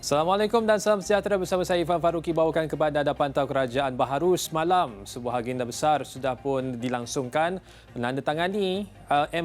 Assalamualaikum dan salam sejahtera bersama saya Irfan Faruqi bawakan kepada anda pantau kerajaan baharu semalam. Sebuah agenda besar sudah pun dilangsungkan menandatangani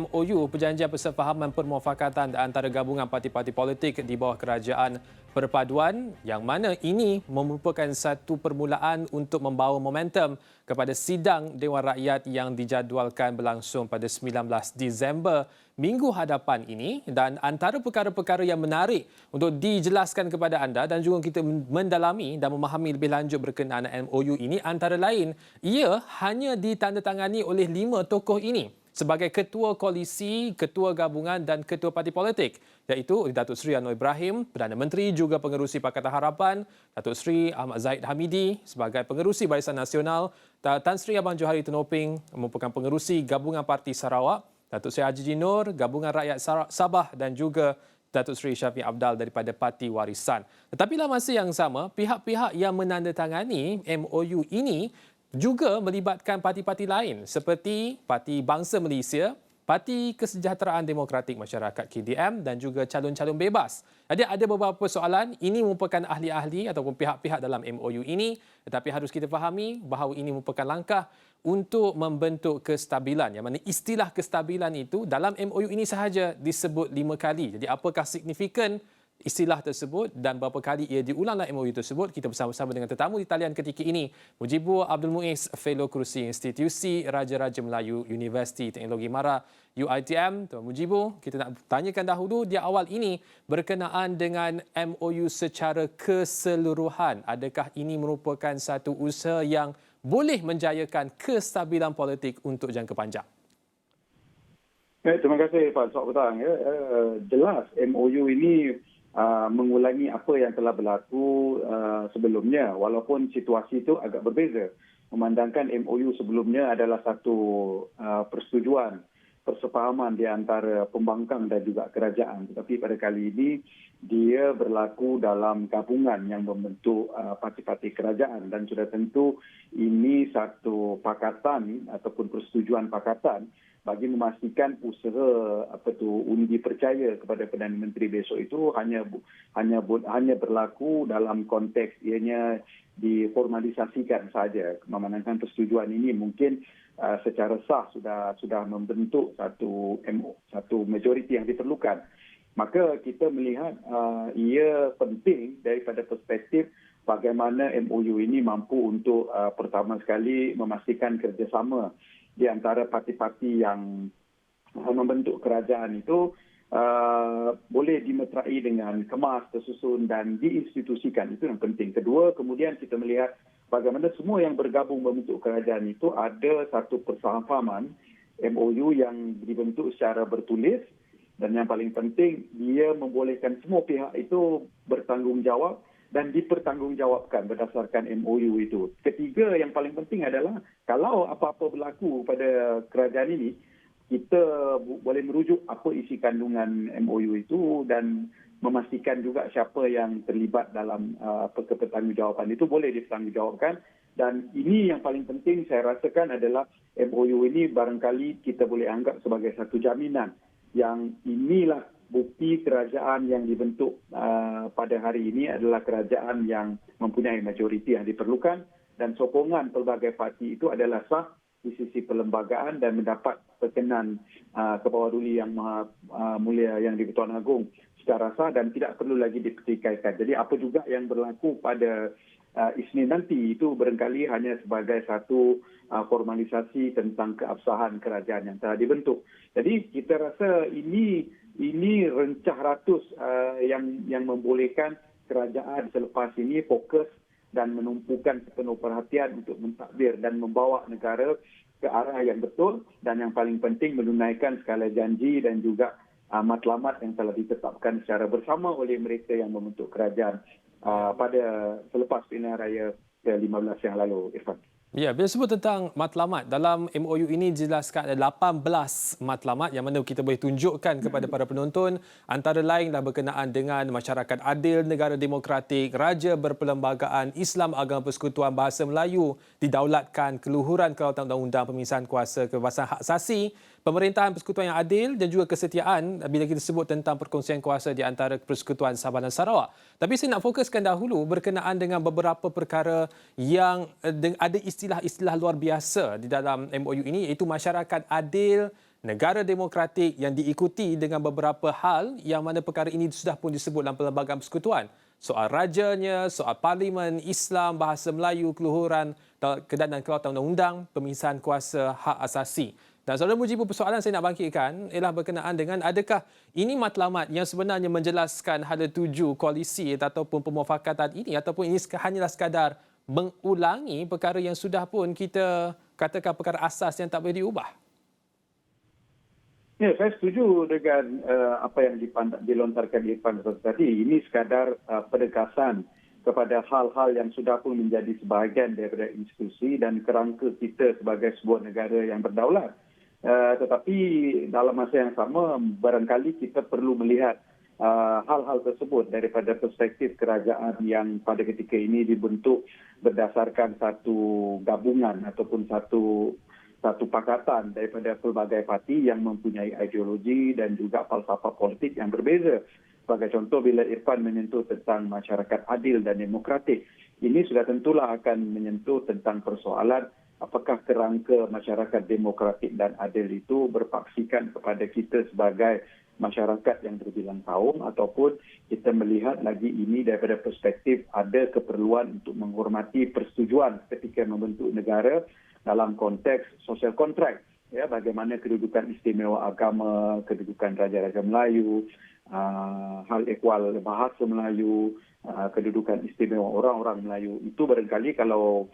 MOU Perjanjian Persefahaman Permufakatan antara gabungan parti-parti politik di bawah kerajaan perpaduan yang mana ini merupakan satu permulaan untuk membawa momentum kepada sidang Dewan Rakyat yang dijadualkan berlangsung pada 19 Disember minggu hadapan ini, dan antara perkara-perkara yang menarik untuk dijelaskan kepada anda dan juga kita mendalami dan memahami lebih lanjut berkenaan MOU ini antara lain ia hanya ditandatangani oleh 5 tokoh ini sebagai ketua koalisi, ketua gabungan dan ketua parti politik, iaitu Datuk Seri Anwar Ibrahim, Perdana Menteri juga pengerusi Pakatan Harapan, Datuk Seri Ahmad Zahid Hamidi sebagai pengerusi Barisan Nasional, Tan Sri Abang Johari Tunoping merupakan pengerusi Gabungan Parti Sarawak, Datuk Seri Haji Jinur, Gabungan Rakyat Sabah dan juga Datuk Seri Syafiq Abdal daripada Parti Warisan. Tetapi dalam masa yang sama, pihak-pihak yang menandatangani MOU ini juga melibatkan parti-parti lain seperti Parti Bangsa Malaysia, Parti Kesejahteraan Demokratik Masyarakat KDM dan juga calon-calon bebas. Jadi ada beberapa soalan, ini merupakan ahli-ahli ataupun pihak-pihak dalam MOU ini, tetapi harus kita fahami bahawa ini merupakan langkah untuk membentuk kestabilan, yang mana istilah kestabilan itu dalam MOU ini sahaja disebut 5 kali. Jadi apakah signifikan istilah tersebut dan berapa kali ia diulang dalam MOU tersebut? Kita bersama-sama dengan tetamu di talian ketika ini, Mujibur Abdul Muiz, Fellow Kerusi Institusi Raja-Raja Melayu Universiti Teknologi Mara UiTM. Tuan Mujibur, kita nak tanyakan dahulu di awal ini berkenaan dengan MOU secara keseluruhan. Adakah ini merupakan satu usaha yang boleh menjayakan kestabilan politik untuk jangka panjang? Terima kasih Pak Sok Petang. Jelas MOU ini mengulangi apa yang telah berlaku sebelumnya, walaupun situasi itu agak berbeza. Memandangkan MOU sebelumnya adalah satu persetujuan, persefahaman di antara pembangkang dan juga kerajaan. Tetapi pada kali ini dia berlaku dalam gabungan yang membentuk parti-parti kerajaan, dan sudah tentu ini satu pakatan ataupun persetujuan pakatan bagi memastikan usaha undi percaya kepada Perdana Menteri besok itu hanya berlaku dalam konteks ianya diformalisasikan saja. Memandangkan persetujuan ini mungkin secara sah sudah membentuk satu majoriti yang diperlukan. Maka kita melihat ia penting daripada perspektif bagaimana MOU ini mampu untuk pertama sekali memastikan kerjasama di antara parti-parti yang membentuk kerajaan itu boleh dimeterai dengan kemas, tersusun dan diinstitusikan. Itu yang penting. Kedua, kemudian kita melihat bagaimana semua yang bergabung membentuk kerajaan itu ada satu persefahaman MOU yang dibentuk secara bertulis, dan yang paling penting dia membolehkan semua pihak itu bertanggungjawab dan dipertanggungjawabkan berdasarkan MOU itu. Ketiga, yang paling penting adalah kalau apa-apa berlaku pada kerajaan ini, kita boleh merujuk apa isi kandungan MOU itu dan memastikan juga siapa yang terlibat dalam pertanggungjawaban itu boleh dipertanggungjawabkan. Dan ini yang paling penting saya rasakan adalah MOU ini barangkali kita boleh anggap sebagai satu jaminan yang inilah bukti kerajaan yang dibentuk pada hari ini adalah kerajaan yang mempunyai majoriti yang diperlukan, dan sokongan pelbagai parti itu adalah sah di sisi perlembagaan dan mendapat perkenan Kepala-Duli Yang Maha Mulia Yang di-Pertuan Agong secara sah dan tidak perlu lagi dipertikaikan. Jadi apa juga yang berlaku pada Isnin nanti itu barangkali hanya sebagai satu formalisasi tentang keabsahan kerajaan yang telah dibentuk. Jadi kita rasa ini rencah ratus yang membolehkan kerajaan selepas ini fokus dan menumpukan sepenuh perhatian untuk mentadbir dan membawa negara ke arah yang betul, dan yang paling penting menunaikan segala janji dan juga matlamat yang telah ditetapkan secara bersama oleh mereka yang membentuk kerajaan pada selepas pilihan raya ke-15 yang lalu, Irfan. Ya, bila sebut tentang matlamat, dalam MOU ini dijelaskan ada 18 matlamat yang mana kita boleh tunjukkan kepada para penonton, antara lainlah berkenaan dengan masyarakat adil, negara demokratik, raja berperlembagaan, Islam agama persekutuan, bahasa Melayu didaulatkan, keluhuran kelautan undang-undang, pemisahan kuasa, kebebasan hak asasi, pemerintahan persekutuan yang adil dan juga kesetiaan bila kita sebut tentang perkongsian kuasa di antara Persekutuan Sabah dan Sarawak. Tapi saya nak fokuskan dahulu berkenaan dengan beberapa perkara yang ada istilah-istilah luar biasa di dalam MOU ini, iaitu masyarakat adil, negara demokratik yang diikuti dengan beberapa hal yang mana perkara ini sudah pun disebut dalam Perlembagaan Persekutuan. Soal rajanya, soal parlimen, Islam, bahasa Melayu, keluhuran, kedanan kelautan undang-undang, pemisahan kuasa hak asasi. Dan saudara Mujibu, persoalan saya nak bangkitkan ialah berkenaan dengan adakah ini matlamat yang sebenarnya menjelaskan hala tuju koalisi ataupun pemufakatan ini, ataupun ini hanyalah sekadar mengulangi perkara yang sudah pun kita katakan perkara asas yang tak boleh diubah? Ya, saya setuju dengan apa yang dilontarkan Irfan tadi. Ini sekadar penegasan kepada hal-hal yang sudah pun menjadi sebahagian daripada institusi dan kerangka kita sebagai sebuah negara yang berdaulat. Tetapi dalam masa yang sama, barangkali kita perlu melihat hal-hal tersebut daripada perspektif kerajaan yang pada ketika ini dibentuk berdasarkan satu gabungan ataupun satu pakatan daripada pelbagai parti yang mempunyai ideologi dan juga falsafah politik yang berbeza. Sebagai contoh, bila Irfan menyentuh tentang masyarakat adil dan demokratik, ini sudah tentulah akan menyentuh tentang persoalan apakah kerangka masyarakat demokratik dan adil itu berpaksikan kepada kita sebagai masyarakat yang berbilang kaum, ataupun kita melihat lagi ini daripada perspektif ada keperluan untuk menghormati persetujuan ketika membentuk negara dalam konteks social contract, ya, bagaimana kedudukan istimewa agama, kedudukan Raja-Raja Melayu, hal ehwal bahasa Melayu, kedudukan istimewa orang-orang Melayu, itu barangkali kalau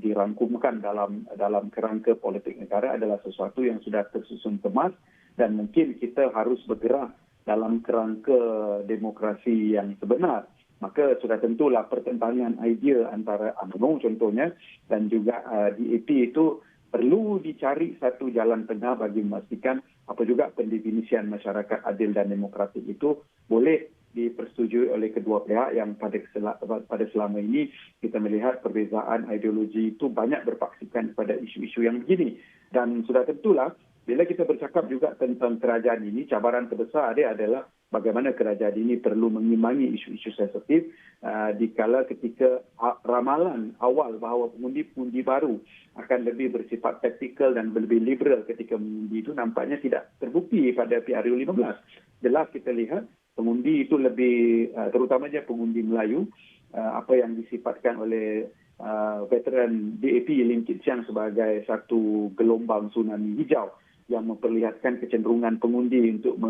dirangkumkan dalam kerangka politik negara adalah sesuatu yang sudah tersusun kemas, dan mungkin kita harus bergerak dalam kerangka demokrasi yang sebenar. Maka sudah tentulah pertentangan idea antara UMNO contohnya dan juga DAP itu perlu dicari satu jalan tengah bagi memastikan apa juga pendefinisian masyarakat adil dan demokratik itu boleh dipersetujui oleh kedua pihak yang pada selama ini kita melihat perbezaan ideologi itu banyak berpaksikan kepada isu-isu yang begini. Dan sudah tentulah bila kita bercakap juga tentang kerajaan ini, cabaran terbesar dia adalah bagaimana kerajaan ini perlu mengimbangi isu-isu sensitif dikala ketika ramalan awal bahawa pengundi-pengundi baru akan lebih bersifat taktikal dan lebih liberal ketika mengundi itu nampaknya tidak terbukti pada PRU15. Jelas kita lihat pengundi itu lebih, terutamanya pengundi Melayu, apa yang disifatkan oleh veteran DAP Lim Kit Siang sebagai satu gelombang tsunami hijau yang memperlihatkan kecenderungan pengundi untuk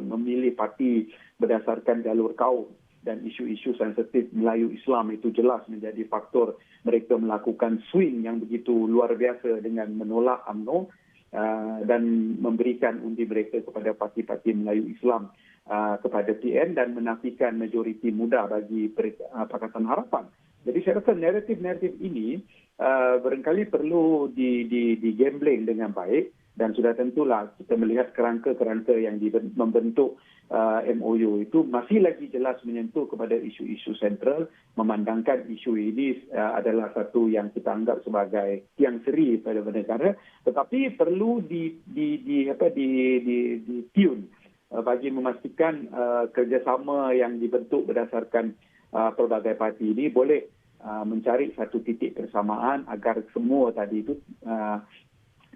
memilih parti berdasarkan jalur kaum, dan isu-isu sensitif Melayu Islam itu jelas menjadi faktor mereka melakukan swing yang begitu luar biasa dengan menolak UMNO dan memberikan undi mereka kepada parti-parti Melayu Islam kepada PN dan menafikan majoriti muda bagi Pakatan Harapan. Jadi saya rasa naratif-naratif ini barangkali perlu digambling dengan baik. Dan sudah tentulah kita melihat kerangka-kerangka yang membentuk MOU itu masih lagi jelas menyentuh kepada isu-isu sentral, memandangkan isu ini adalah satu yang kita anggap sebagai tiang seri pada negara, tetapi perlu di-tune bagi memastikan kerjasama yang dibentuk berdasarkan pelbagai parti ini boleh mencari satu titik persamaan agar semua tadi itu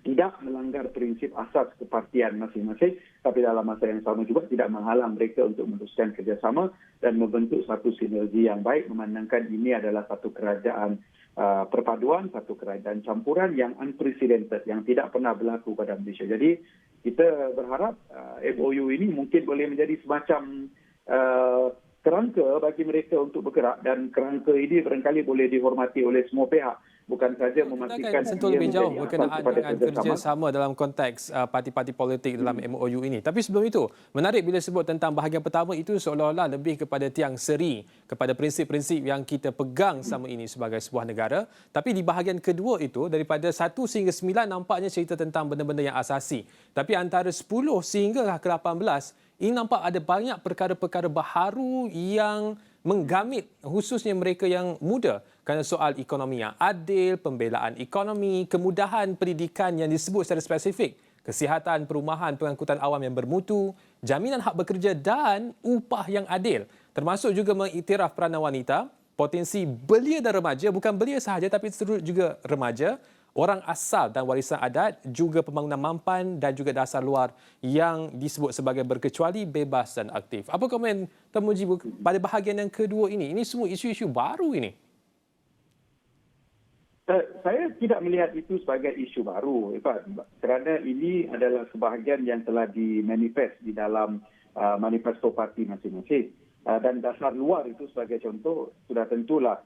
tidak melanggar prinsip asas kepartian masing-masing, tapi dalam masa yang sama juga tidak menghalang mereka untuk meneruskan kerjasama dan membentuk satu sinergi yang baik, memandangkan ini adalah satu kerajaan perpaduan, satu kerajaan campuran yang unprecedented, yang tidak pernah berlaku pada Malaysia. Jadi kita berharap MOU ini mungkin boleh menjadi semacam kerangka bagi mereka untuk bergerak, dan kerangka ini barangkali boleh dihormati oleh semua pihak, bukan saja memastikan kita sentuh lebih jauh berkenaan dengan kerjasama dalam konteks parti-parti politik dalam MOU ini. Tapi sebelum itu, menarik bila sebut tentang bahagian pertama itu seolah-olah lebih kepada tiang seri, kepada prinsip-prinsip yang kita pegang sama ini sebagai sebuah negara. Tapi di bahagian kedua itu, daripada 1 sehingga 9 nampaknya cerita tentang benda-benda yang asasi. Tapi antara 10 sehingga ke 18, ini nampak ada banyak perkara-perkara baharu yang menggamit khususnya mereka yang muda, kerana soal ekonomi yang adil, pembelaan ekonomi, kemudahan pendidikan yang disebut secara spesifik kesihatan, perumahan, pengangkutan awam yang bermutu, jaminan hak bekerja dan upah yang adil. Termasuk juga mengiktiraf peranan wanita, potensi belia dan remaja, bukan belia sahaja tapi juga remaja, orang asal dan warisan adat, juga pembangunan mampan dan juga dasar luar yang disebut sebagai berkecuali, bebas dan aktif. Apa komen Tun Mujibu pada bahagian yang kedua ini? Ini semua isu-isu baru ini. Saya tidak melihat itu sebagai isu baru, kerana ini adalah sebahagian yang telah dimanifest di dalam manifesto parti masing-masing. Dan dasar luar itu sebagai contoh, sudah tentulah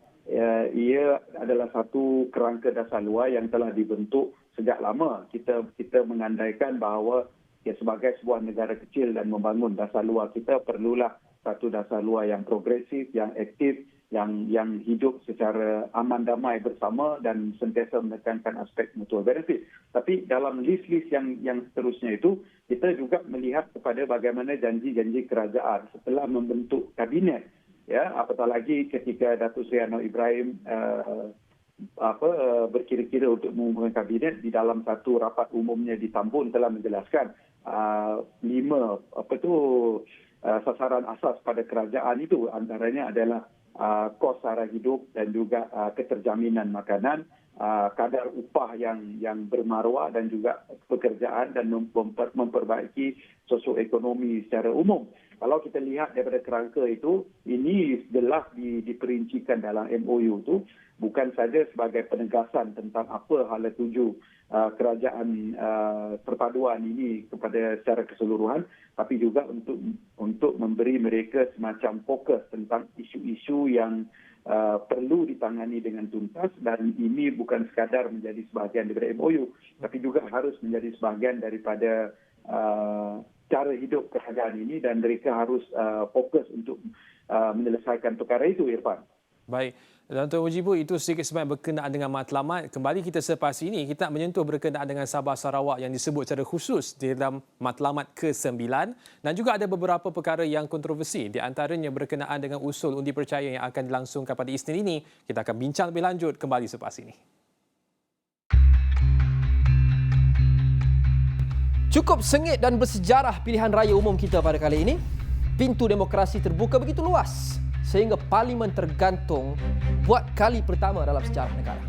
ia adalah satu kerangka dasar luar yang telah dibentuk sejak lama. Kita mengandaikan bahawa sebagai sebuah negara kecil dan membangun dasar luar, kita perlulah satu dasar luar yang progresif, yang aktif, yang hidup secara aman damai bersama dan sentiasa menekankan aspek mutual benefit. Tapi dalam list-list yang seterusnya itu, kita juga melihat kepada bagaimana janji-janji kerajaan setelah membentuk kabinet. Ya, apatah lagi ketika Datuk Seri Anwar Ibrahim berkira-kira untuk mengumumkan kabinet, di dalam satu rapat umumnya di Tambun telah menjelaskan 5 sasaran asas pada kerajaan itu, antaranya adalah kos sara hidup dan juga keterjaminan makanan, kadar upah yang bermaruah dan juga pekerjaan dan memperbaiki sosioekonomi secara umum. Kalau kita lihat daripada kerangka itu, ini jelas diperincikan dalam MOU itu, bukan saja sebagai penegasan tentang apa hala tuju kerajaan perpaduan ini kepada secara keseluruhan, tapi juga untuk memberi mereka semacam fokus tentang isu-isu yang perlu ditangani dengan tuntas, dan ini bukan sekadar menjadi sebahagian daripada MOU, tapi juga harus menjadi sebahagian daripada cara hidup kerajaan ini, dan mereka harus fokus untuk menyelesaikan perkara itu, Irfan. Baik, Dr. Mujibu, itu sedikit sebanyak berkenaan dengan matlamat. Kembali kita selepas ini, kita menyentuh berkenaan dengan Sabah Sarawak yang disebut secara khusus di dalam matlamat ke-9, dan juga ada beberapa perkara yang kontroversi, di antaranya berkenaan dengan usul undi percaya yang akan dilangsungkan pada Isnin ini. Kita akan bincang lebih lanjut kembali selepas ini. Cukup sengit dan bersejarah pilihan raya umum kita pada kali ini. Pintu demokrasi terbuka begitu luas sehingga parlimen tergantung buat kali pertama dalam sejarah negara.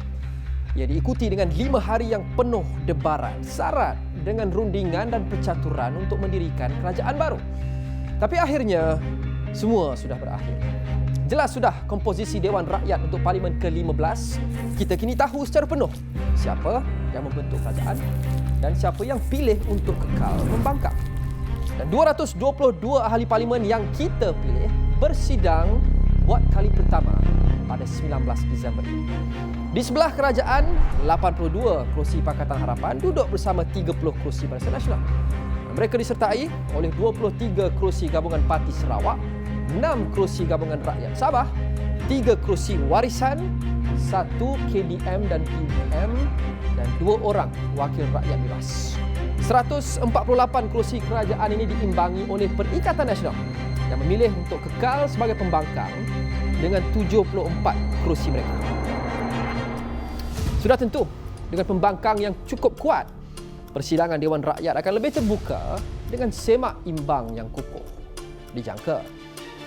Ia diikuti dengan 5 hari yang penuh debaran, syarat dengan rundingan dan percaturan untuk mendirikan kerajaan baru. Tapi akhirnya semua sudah berakhir. Jelas sudah komposisi Dewan Rakyat untuk Parlimen ke-15. Kita kini tahu secara penuh siapa yang membentuk kerajaan dan siapa yang pilih untuk kekal membangkang. Dan 222 ahli parlimen yang kita pilih bersidang buat kali pertama pada 19 Disember ini. Di sebelah kerajaan, 82 kerusi Pakatan Harapan duduk bersama 30 kerusi Barisan Nasional. Mereka disertai oleh 23 kerusi Gabungan Parti Sarawak, 6 kerusi Gabungan Rakyat Sabah, 3 kerusi Warisan, 1 KDM dan PDM, dan 2 orang wakil rakyat bebas. 148 kerusi kerajaan ini diimbangi oleh Perikatan Nasional yang memilih untuk kekal sebagai pembangkang dengan 74 kerusi mereka. Sudah tentu, dengan pembangkang yang cukup kuat, persidangan Dewan Rakyat akan lebih terbuka dengan semak imbang yang kukuh. Dijangka,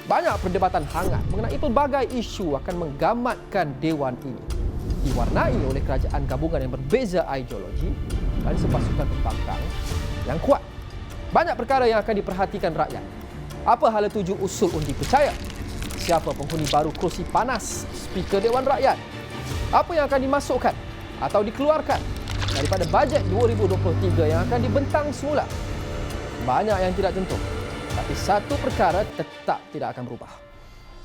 banyak perdebatan hangat mengenai pelbagai isu akan menggamatkan Dewan ini, diwarnai oleh kerajaan gabungan yang berbeza ideologi dan sepasukan pembangkang yang kuat. Banyak perkara yang akan diperhatikan rakyat. Apa hala tuju usul undi percaya? Siapa penghuni baru kerusi panas Speaker Dewan Rakyat? Apa yang akan dimasukkan atau dikeluarkan daripada bajet 2023 yang akan dibentang semula? Banyak yang tidak tentu. Tapi satu perkara tetap tidak akan berubah.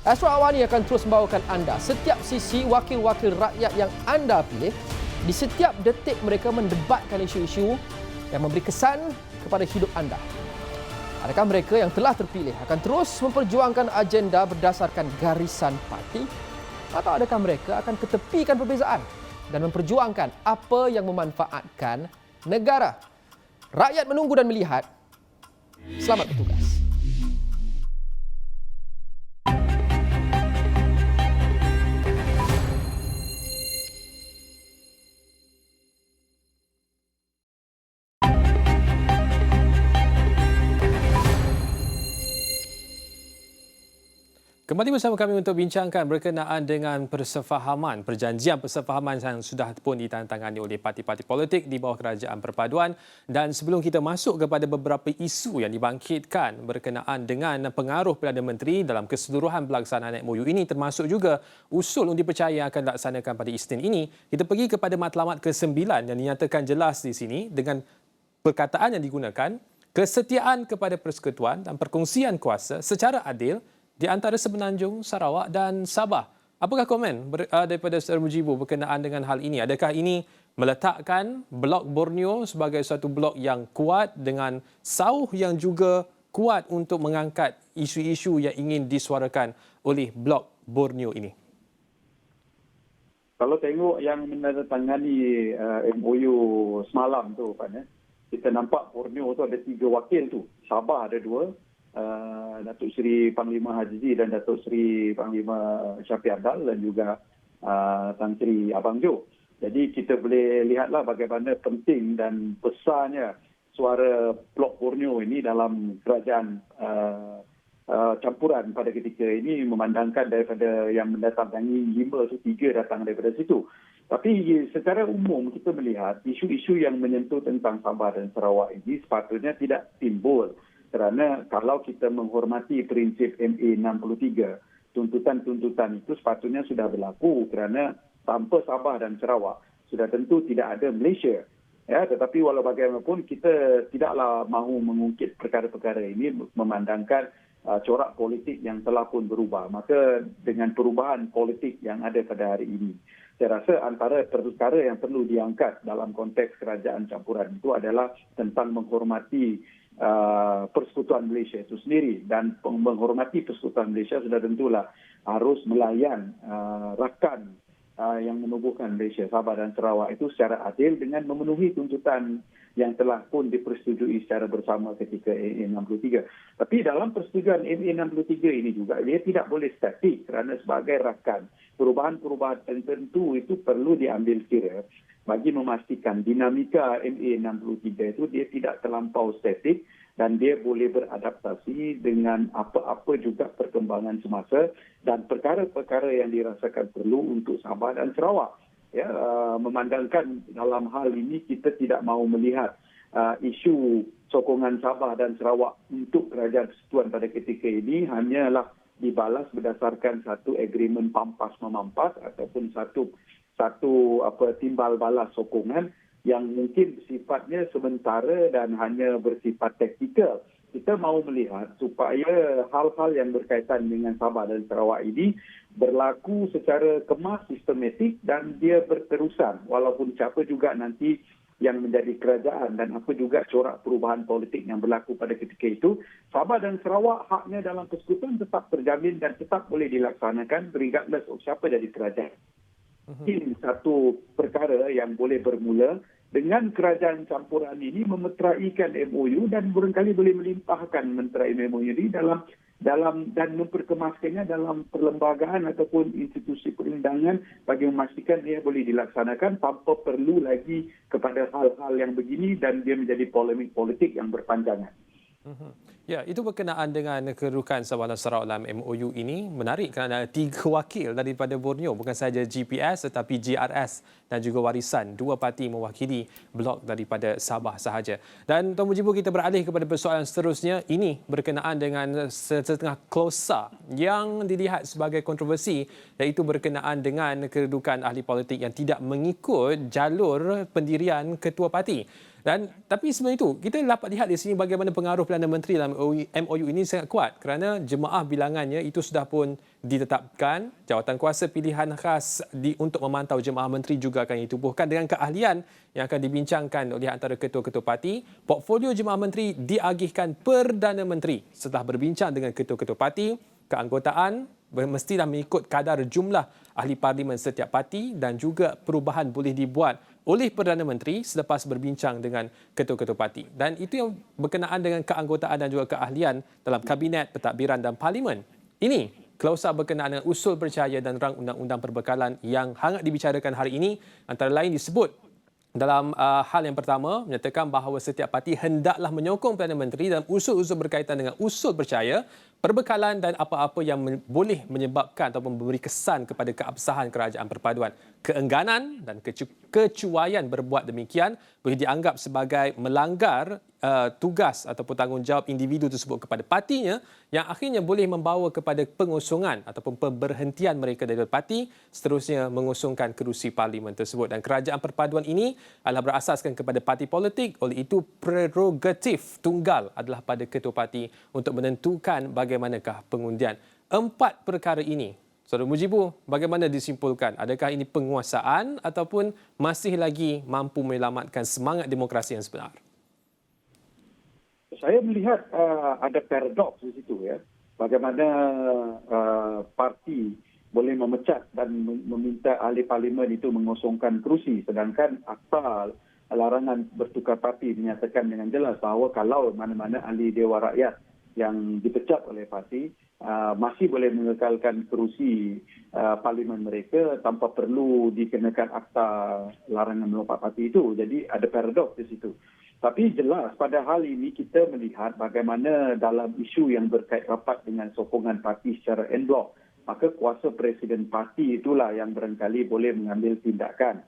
Ashraf Awani akan terus membawakan anda setiap sisi wakil-wakil rakyat yang anda pilih. Di setiap detik mereka mendebatkan isu-isu yang memberi kesan kepada hidup anda. Adakah mereka yang telah terpilih akan terus memperjuangkan agenda berdasarkan garisan parti, atau adakah mereka akan ketepikan perbezaan dan memperjuangkan apa yang memanfaatkan negara? Rakyat menunggu dan melihat. Selamat bertugas. Kembali bersama kami untuk bincangkan berkenaan dengan persefahaman, perjanjian persefahaman yang sudah pun ditandatangani oleh parti-parti politik di bawah Kerajaan Perpaduan. Dan sebelum kita masuk kepada beberapa isu yang dibangkitkan berkenaan dengan pengaruh Perdana Menteri dalam keseluruhan pelaksanaan MOU ini, termasuk juga usul undi percaya akan dilaksanakan pada Isnin ini, kita pergi kepada matlamat ke-9 yang dinyatakan jelas di sini dengan perkataan yang digunakan, kesetiaan kepada persekutuan dan perkongsian kuasa secara adil di antara Semenanjung, Sarawak dan Sabah. Apakah komen daripada Saudara Mujibu berkenaan dengan hal ini? Adakah ini meletakkan blok Borneo sebagai suatu blok yang kuat dengan sauh yang juga kuat untuk mengangkat isu-isu yang ingin disuarakan oleh blok Borneo ini? Kalau tengok yang menandatangani MOU semalam tu, kita nampak Borneo tu ada 3 wakil tu. Sabah ada 2. Datuk Seri Panglima Haji dan Datuk Seri Panglima Syafiq Abdal dan juga Tan Sri Abang Jo. Jadi kita boleh lihatlah bagaimana penting dan besarnya suara blok Borneo ini dalam kerajaan campuran pada ketika ini, memandangkan daripada yang mendatangi 5 tu 3 datang daripada situ. Tapi secara umum kita melihat isu-isu yang menyentuh tentang Sabah dan Sarawak ini sepatutnya tidak timbul. Kerana kalau kita menghormati prinsip MA 63, tuntutan-tuntutan itu sepatutnya sudah berlaku, kerana tanpa Sabah dan Sarawak sudah tentu tidak ada Malaysia. Ya, tetapi walau bagaimanapun kita tidaklah mahu mengungkit perkara-perkara ini memandangkan corak politik yang telah pun berubah. Maka dengan perubahan politik yang ada pada hari ini, saya rasa antara perkara yang perlu diangkat dalam konteks kerajaan campuran itu adalah tentang menghormati Persekutuan Malaysia itu sendiri, dan menghormati Persekutuan Malaysia sudah tentulah harus melayan rakan yang menubuhkan Malaysia, Sabah dan Sarawak itu secara adil dengan memenuhi tuntutan yang telah pun dipersetujui secara bersama ketika MA 63. Tapi dalam persetujuan MA 63 ini juga dia tidak boleh statik, kerana sebagai rakan perubahan-perubahan tertentu itu perlu diambil kira bagi memastikan dinamika MA 63 itu dia tidak terlampau statik dan dia boleh beradaptasi dengan apa-apa juga perkembangan semasa dan perkara-perkara yang dirasakan perlu untuk Sabah dan Sarawak. Ya, memandangkan dalam hal ini kita tidak mahu melihat isu sokongan Sabah dan Sarawak untuk kerajaan persekutuan pada ketika ini hanyalah dibalas berdasarkan satu agreement pampas memampas ataupun satu timbal balas sokongan yang mungkin sifatnya sementara dan hanya bersifat taktikal. Kita mahu melihat supaya hal-hal yang berkaitan dengan Sabah dan Sarawak ini berlaku secara kemas, sistematik dan dia berterusan walaupun siapa juga nanti yang menjadi kerajaan dan apa juga corak perubahan politik yang berlaku pada ketika itu, Sabah dan Sarawak haknya dalam persekutuan tetap terjamin dan tetap boleh dilaksanakan regardless of siapa jadi kerajaan. Ini satu perkara yang boleh bermula dengan kerajaan campuran ini memeteraikan MOU dan barangkali boleh melimpahkan menterai MOU ini dalam dan memperkemaskannya dalam perlembagaan ataupun institusi perundangan bagi memastikan dia boleh dilaksanakan tanpa perlu lagi kepada hal-hal yang begini dan dia menjadi polemik politik yang berpanjangan. Ya, itu berkenaan dengan kedudukan Sabah dan Sarawak dalam MOU ini. Menarik kerana ada 3 wakil daripada Borneo, bukan sahaja GPS tetapi GRS dan juga Warisan. 2 parti mewakili blok daripada Sabah sahaja. Dan Tuan Mujibu, kita beralih kepada persoalan seterusnya. Ini berkenaan dengan setengah klausa yang dilihat sebagai kontroversi, iaitu berkenaan dengan kedudukan ahli politik yang tidak mengikut jalur pendirian ketua parti. Tapi sebelum itu, kita dapat lihat di sini bagaimana pengaruh Perdana Menteri dalam MOU ini sangat kuat kerana jemaah bilangannya itu sudah pun ditetapkan. Jawatan kuasa pilihan khas untuk memantau jemaah menteri juga akan ditubuhkan dengan keahlian yang akan dibincangkan oleh antara ketua-ketua parti. Portfolio jemaah menteri diagihkan Perdana Menteri setelah berbincang dengan ketua-ketua parti. Keanggotaan mestilah mengikut kadar jumlah ahli parlimen setiap parti dan juga perubahan boleh dibuat oleh Perdana Menteri selepas berbincang dengan ketua-ketua parti. Dan itu yang berkenaan dengan keanggotaan dan juga keahlian dalam Kabinet, Pentadbiran dan Parlimen. Ini klausa berkenaan dengan usul percaya dan rang undang-undang perbekalan yang hangat dibicarakan hari ini, antara lain disebut Dalam hal yang pertama, menyatakan bahawa setiap parti hendaklah menyokong Perdana Menteri dalam usul-usul berkaitan dengan usul percaya, perbekalan dan apa-apa yang boleh menyebabkan ataupun memberi kesan kepada keabsahan kerajaan perpaduan. Keengganan dan kecuaian berbuat demikian boleh dianggap sebagai melanggar tugas ataupun tanggungjawab individu tersebut kepada partinya yang akhirnya boleh membawa kepada pengosongan ataupun pemberhentian mereka dari parti, seterusnya mengosongkan kerusi parlimen tersebut. Dan kerajaan perpaduan ini adalah berasaskan kepada parti politik, oleh itu prerogatif tunggal adalah pada ketua parti untuk menentukan bagaimanakah pengundian. 4 perkara ini, Saudara Mujibu, bagaimana disimpulkan? Adakah ini penguasaan ataupun masih lagi mampu menyelamatkan semangat demokrasi yang sebenar? Saya melihat ada paradoks di situ ya. Bagaimana parti boleh memecat dan meminta ahli parlimen itu mengosongkan kerusi, sedangkan akta larangan bertukar parti menyatakan dengan jelas bahawa kalau mana-mana ahli Dewan Rakyat yang dipecat oleh parti masih boleh mengekalkan kerusi parlimen mereka tanpa perlu dikenakan akta larangan melompat parti itu. Jadi ada paradoks di situ. Tapi jelas pada hal ini kita melihat bagaimana dalam isu yang berkait rapat dengan sokongan parti secara en bloc, maka kuasa presiden parti itulah yang barangkali boleh mengambil tindakan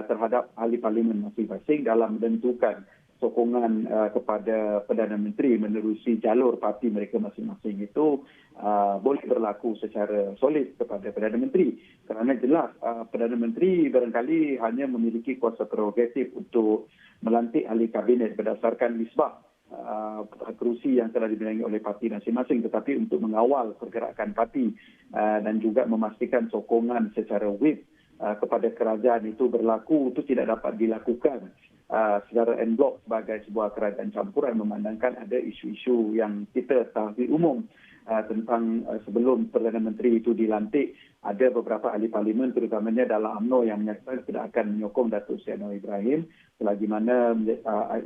terhadap ahli parlimen masing-masing dalam menentukan sokongan kepada Perdana Menteri menerusi jalur parti mereka masing-masing itu boleh berlaku secara solid kepada Perdana Menteri. Kerana jelas Perdana Menteri barangkali hanya memiliki kuasa prerogatif untuk melantik ahli kabinet berdasarkan nisbah kerusi yang telah dibilangi oleh parti masing-masing, tetapi untuk mengawal pergerakan parti dan juga memastikan sokongan secara whip kepada kerajaan itu berlaku, itu tidak dapat dilakukan secara en bloc sebagai sebuah kerajaan campuran, memandangkan ada isu-isu yang kita tahu umum tentang sebelum Perdana Menteri itu dilantik, ada beberapa ahli parlimen terutamanya dalam UMNO yang menyatakan tidak akan menyokong Datuk Seri Anwar Ibrahim selagi mana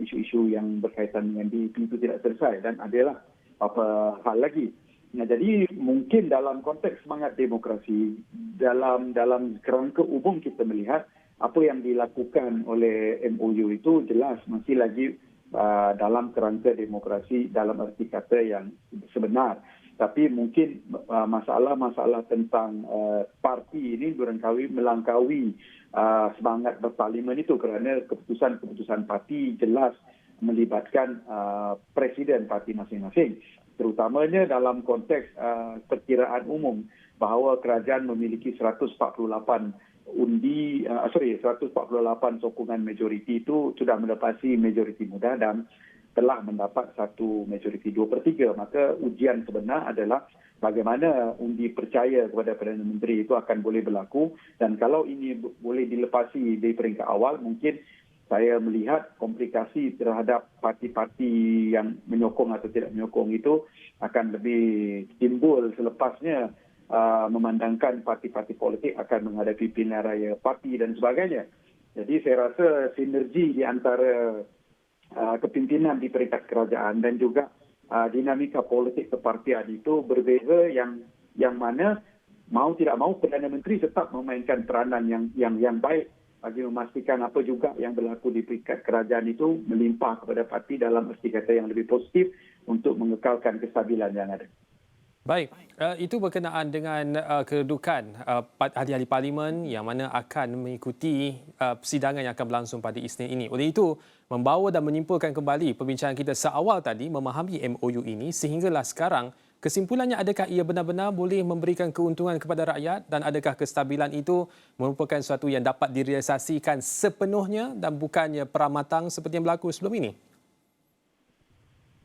isu-isu yang berkaitan dengan DAP itu tidak selesai, dan adalah apa hal lagi. Nah, jadi mungkin dalam konteks semangat demokrasi, dalam kerangka umum kita melihat apa yang dilakukan oleh MOU itu jelas masih lagi dalam kerangka demokrasi dalam arti kata yang sebenar. Tapi mungkin masalah-masalah tentang parti ini barangkali melangkaui semangat berparlimen itu, kerana keputusan-keputusan parti jelas melibatkan presiden parti masing-masing. Terutamanya dalam konteks perkiraan umum bahawa kerajaan memiliki 148 sokongan majoriti itu sudah melepasi majoriti mudah dan telah mendapat satu majoriti 2/3. Maka ujian sebenar adalah bagaimana undi percaya kepada Perdana Menteri itu akan boleh berlaku, dan kalau ini boleh dilepasi dari peringkat awal, mungkin saya melihat komplikasi terhadap parti-parti yang menyokong atau tidak menyokong itu akan lebih timbul selepasnya memandangkan parti-parti politik akan menghadapi pilihan raya parti dan sebagainya. Jadi saya rasa sinergi di antara kepimpinan di peringkat kerajaan dan juga dinamika politik kepartian itu berbeza, yang mana mau tidak mau Perdana Menteri tetap memainkan peranan yang baik bagi memastikan apa juga yang berlaku di peringkat kerajaan itu melimpah kepada parti dalam arti kata yang lebih positif untuk mengekalkan kestabilan yang ada. Baik, itu berkenaan dengan kedudukan ahli-ahli parlimen yang mana akan mengikuti persidangan yang akan berlangsung pada Isnin ini. Oleh itu, membawa dan menyimpulkan kembali perbincangan kita seawal tadi, memahami MOU ini sehinggalah sekarang, kesimpulannya adakah ia benar-benar boleh memberikan keuntungan kepada rakyat dan adakah kestabilan itu merupakan sesuatu yang dapat direalisasikan sepenuhnya dan bukannya peramatang seperti yang berlaku sebelum ini?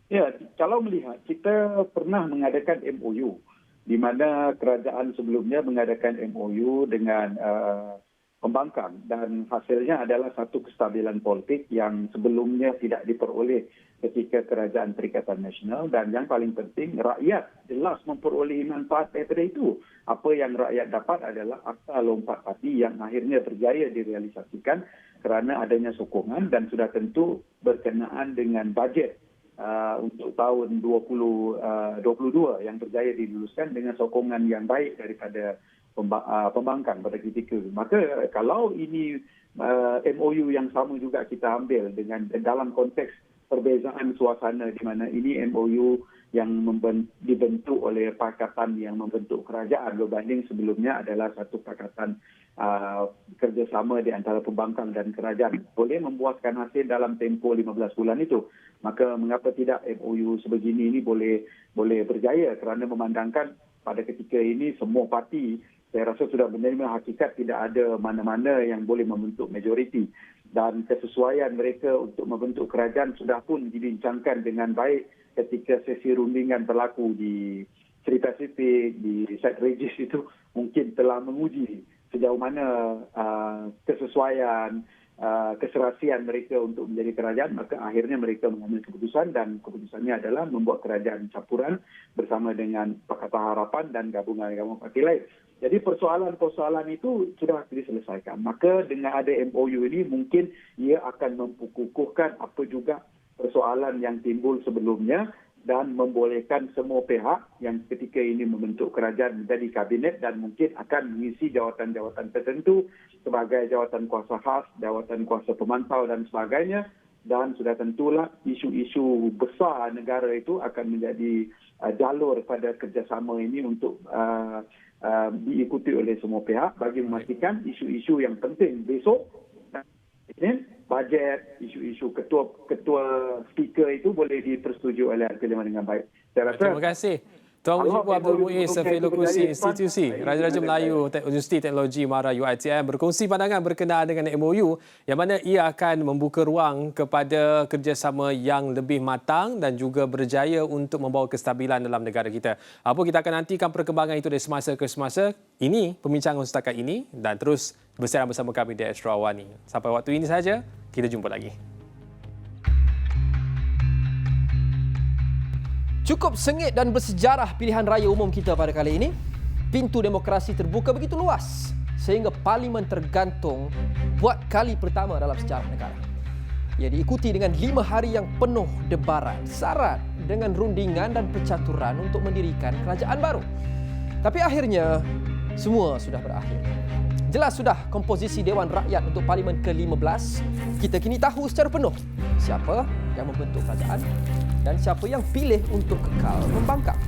Ya, kalau melihat, kita pernah mengadakan MOU di mana kerajaan sebelumnya mengadakan MOU dengan pembangkang dan hasilnya adalah satu kestabilan politik yang sebelumnya tidak diperoleh ketika kerajaan Perikatan Nasional, dan yang paling penting rakyat jelas memperoleh manfaat daripada itu. Apa yang rakyat dapat adalah akta lompat parti yang akhirnya berjaya direalisasikan kerana adanya sokongan dan sudah tentu berkenaan dengan bajet untuk tahun 2022 yang berjaya diluluskan dengan sokongan yang baik daripada pembangkang pada ketika itu. Maka kalau ini MOU yang sama juga kita ambil dengan dalam konteks perbezaan suasana di mana ini MOU yang dibentuk oleh pakatan yang membentuk kerajaan berbanding sebelumnya adalah satu pakatan kerjasama di antara pembangkang dan kerajaan. Boleh membuahkan hasil dalam tempoh 15 bulan itu. Maka mengapa tidak MOU sebegini ini boleh berjaya kerana memandangkan pada ketika ini semua parti saya rasa sudah menerima hakikat tidak ada mana-mana yang boleh membentuk majoriti dan kesesuaian mereka untuk membentuk kerajaan sudah pun dibincangkan dengan baik ketika sesi rundingan berlaku di Sri Pasifik, di St. Regis itu mungkin telah menguji sejauh mana kesesuaian, keserasian mereka untuk menjadi kerajaan, maka akhirnya mereka mengambil keputusan dan keputusannya adalah membuat kerajaan campuran bersama dengan Pakatan Harapan dan gabungan-gabungan parti lain. Jadi persoalan-persoalan itu sudah diselesaikan. Maka dengan ada MOU ini mungkin ia akan memkukuhkan apa juga persoalan yang timbul sebelumnya dan membolehkan semua pihak yang ketika ini membentuk kerajaan menjadi kabinet dan mungkin akan mengisi jawatan-jawatan tertentu sebagai jawatan kuasa khas, jawatan kuasa pemantau dan sebagainya. Dan sudah tentulah isu-isu besar negara itu akan menjadi jalur pada kerjasama ini untuk diikuti oleh semua pihak bagi memastikan isu-isu yang penting besok bajet, isu-isu ketua speaker itu boleh dipersetujui oleh Parlimen dengan baik. Saya rasa terima kasih. Tuan Mujibu Abdul Muiz, Fellow Kursi Institusi Raja-Raja Melayu Universiti Teknologi MARA UiTM berkongsi pandangan berkenaan dengan MOU yang mana ia akan membuka ruang kepada kerjasama yang lebih matang dan juga berjaya untuk membawa kestabilan dalam negara kita. Apa kita akan nantikan perkembangan itu dari semasa ke semasa. Ini pembincangan setakat ini dan terus bersiaran bersama kami di Astro Awani. Sampai waktu ini saja, kita jumpa lagi. Cukup sengit dan bersejarah pilihan raya umum kita pada kali ini. Pintu demokrasi terbuka begitu luas sehingga parlimen tergantung buat kali pertama dalam sejarah negara. Ia diikuti dengan 5 hari yang penuh debaran, syarat dengan rundingan dan percaturan untuk mendirikan kerajaan baru. Tapi akhirnya semua sudah berakhir. Jelas sudah komposisi Dewan Rakyat untuk Parlimen ke-15. Kita kini tahu secara penuh siapa yang membentuk kerajaan dan siapa yang pilih untuk kekal membangkang.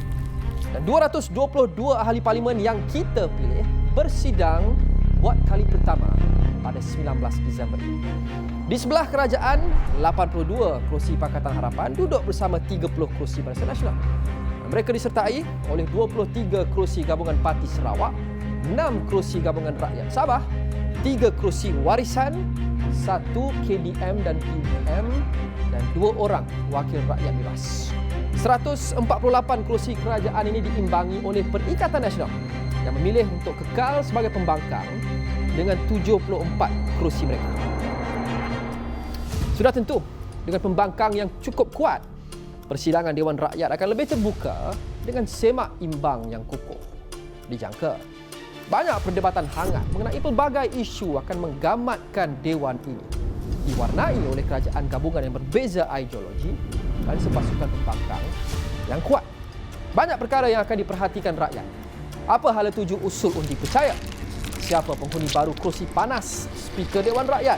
Dan 222 ahli parlimen yang kita pilih bersidang buat kali pertama pada 19 Disember ini. Di sebelah kerajaan, 82 kerusi Pakatan Harapan duduk bersama 30 kerusi Barisan Nasional. Mereka disertai oleh 23 kerusi Gabungan Parti Sarawak, 6 kerusi Gabungan Rakyat Sabah, 3 kerusi Warisan, 1 KDM dan PDM dan 2 orang wakil rakyat bebas. 148 kerusi kerajaan ini diimbangi oleh Perikatan Nasional yang memilih untuk kekal sebagai pembangkang dengan 74 kerusi mereka. Sudah tentu, dengan pembangkang yang cukup kuat, persidangan Dewan Rakyat akan lebih terbuka dengan semak imbang yang kukuh. Dijangka, banyak perdebatan hangat mengenai pelbagai isu akan menggamatkan Dewan ini, diwarnai oleh kerajaan gabungan yang berbeza ideologi dan sepasukan pembangkang yang kuat. Banyak perkara yang akan diperhatikan rakyat. Apa hala tuju usul undi percaya? Siapa penghuni baru kerusi panas Speaker Dewan Rakyat?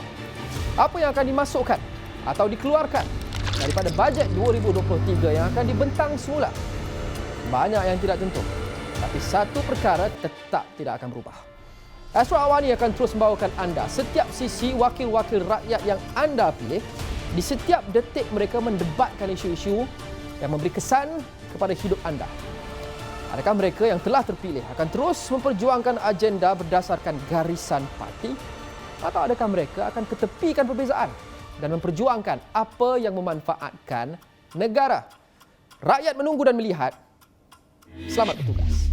Apa yang akan dimasukkan atau dikeluarkan daripada bajet 2023 yang akan dibentang semula? Banyak yang tidak tentu. Tapi satu perkara tetap tidak akan berubah. Astro Awani akan terus membawakan anda setiap sisi wakil-wakil rakyat yang anda pilih di setiap detik mereka mendebatkan isu-isu yang memberi kesan kepada hidup anda. Adakah mereka yang telah terpilih akan terus memperjuangkan agenda berdasarkan garisan parti atau adakah mereka akan ketepikan perbezaan dan memperjuangkan apa yang memanfaatkan negara? Rakyat menunggu dan melihat. Selamat bertugas.